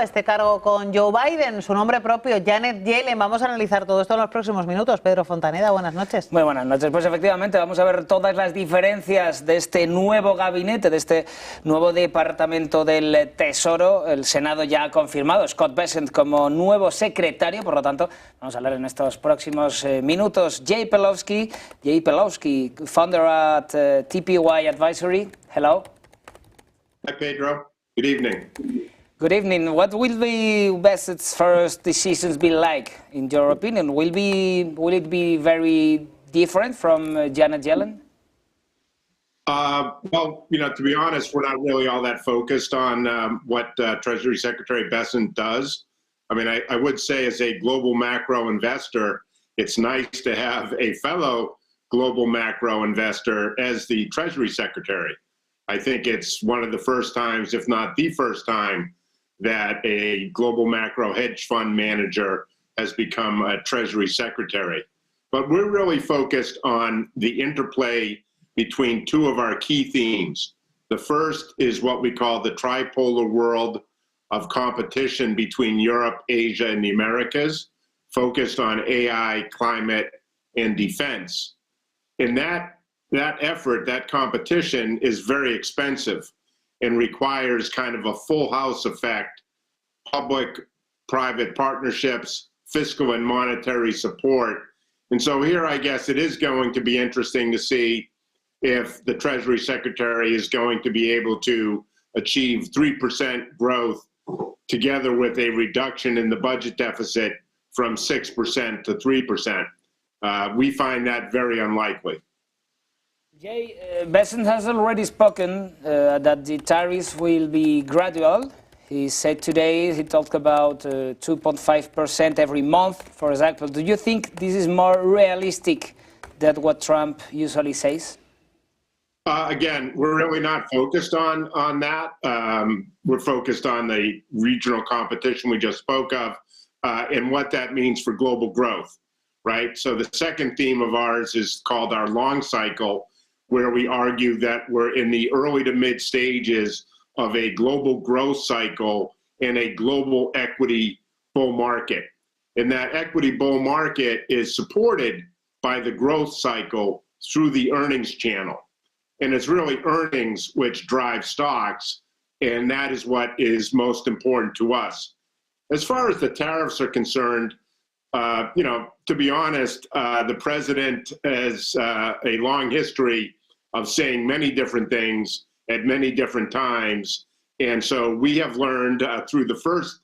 a este cargo con Joe Biden, su nombre propio, Janet Yellen. Vamos a analizar todo esto en los próximos minutos. Pedro Fontaneda, buenas noches. Muy buenas noches. Pues efectivamente vamos a ver todas las diferencias de este nuevo gabinete, de este nuevo departamento del Tesoro. El Senado ya ha confirmado a Scott Bessent como nuevo secretario, por lo tanto vamos a hablar en estos próximos minutos. Jay Pelosi, founder at TPW Advisory. Hello. Hi, Pedro. Good evening. Good evening. What will be Bessent's first decisions be like, in your opinion? Will it be very different from Janet Yellen? Well, to be honest, we're not really all that focused on what Treasury Secretary Bessent does. I mean, I would say as a global macro investor, it's nice to have a fellow global macro investor as the Treasury Secretary. I think it's one of the first times, if not the first time, that a global macro hedge fund manager has become a Treasury Secretary. But we're really focused on the interplay between two of our key themes. The first is what we call the tripolar world of competition between Europe, Asia, and the Americas, focused on AI, climate, and defense. In that effort, that competition is very expensive and requires kind of a full house effect, public-private partnerships, fiscal and monetary support. And so here, I guess it is going to be interesting to see if the Treasury Secretary is going to be able to achieve 3% growth together with a reduction in the budget deficit from 6% to 3%. We find that very unlikely. Jay, Bessent has already spoken that the tariffs will be gradual. He said today, he talked about 2.5% every month, for example. Do you think this is more realistic than what Trump usually says? Again, we're really not focused on that. We're focused on the regional competition we just spoke of and what that means for global growth, right? So the second theme of ours is called our long cycle, where we argue that we're in the early to mid stages of a global growth cycle and a global equity bull market. And that equity bull market is supported by the growth cycle through the earnings channel. And it's really earnings which drive stocks, and that is what is most important to us. As far as the tariffs are concerned, to be honest, the president has a long history of saying many different things at many different times. And so we have learned through the first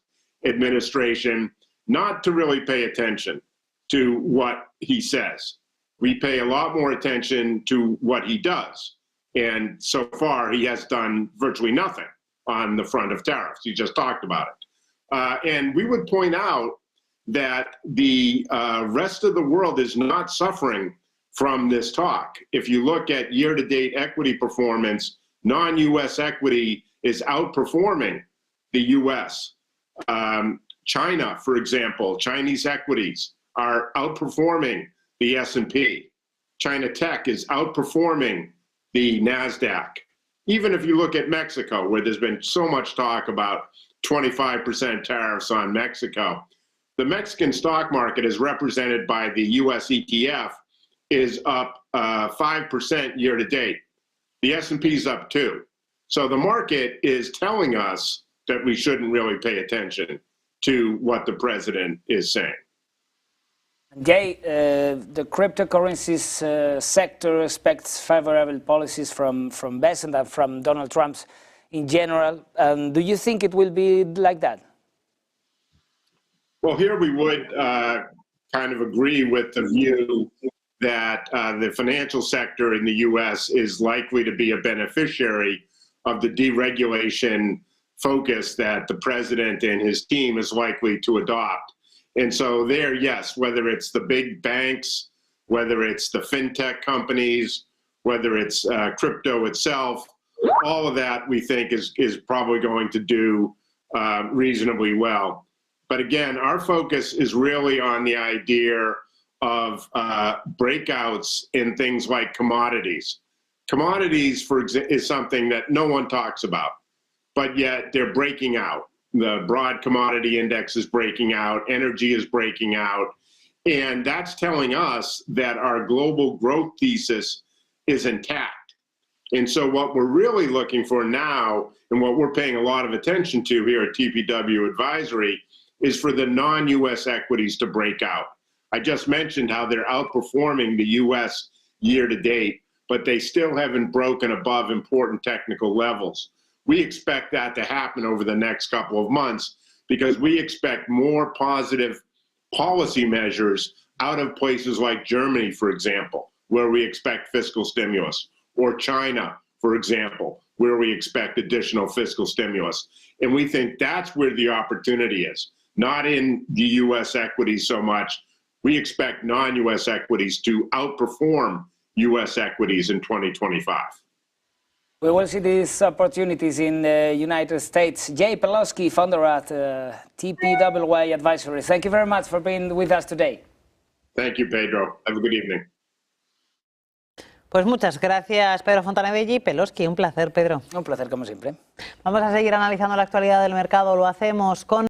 administration not to really pay attention to what he says. We pay a lot more attention to what he does. And so far, he has done virtually nothing on the front of tariffs. He just talked about it. And we would point out that the rest of the world is not suffering from this talk. If you look at year-to-date equity performance, non-U.S. equity is outperforming the U.S. China, for example, Chinese equities are outperforming the S&P. China tech is outperforming the NASDAQ. Even if you look at Mexico, where there's been so much talk about 25% tariffs on Mexico, the Mexican stock market, as represented by the U.S. ETF, is up 5% year to date. The S&P is up 2%. So the market is telling us that we shouldn't really pay attention to what the president is saying. Jay, the cryptocurrencies sector expects favorable policies from Bessent and from Donald Trump in general. Do you think it will be like that? Well, here we would kind of agree with the view that the financial sector in the U.S. is likely to be a beneficiary of the deregulation focus that the president and his team is likely to adopt. And so there, yes, whether it's the big banks, whether it's the fintech companies, whether it's crypto itself, all of that we think is probably going to do reasonably well. But again, our focus is really on the idea of breakouts in things like commodities. Commodities, for example, is something that no one talks about, but yet they're breaking out. The broad commodity index is breaking out. Energy is breaking out. And that's telling us that our global growth thesis is intact. And so what we're really looking for now, and what we're paying a lot of attention to here at TPW Advisory, is for the non-US equities to break out. I just mentioned how they're outperforming the US year to date, but they still haven't broken above important technical levels. We expect that to happen over the next couple of months because we expect more positive policy measures out of places like Germany, for example, where we expect fiscal stimulus, or China, for example, where we expect additional fiscal stimulus. And we think that's where the opportunity is, not in the US equities so much. We expect non-US equities to outperform US equities in 2025. We will see these opportunities in the United States. Jay Pelosi, founder at TPW Advisory. Thank you very much for being with us today. Thank you, Pedro. Have a good evening. Pues muchas gracias, Pedro Fontaneda y Pelosi. Un placer, Pedro. Un placer, como siempre. Vamos a seguir analizando la actualidad del mercado. Lo hacemos con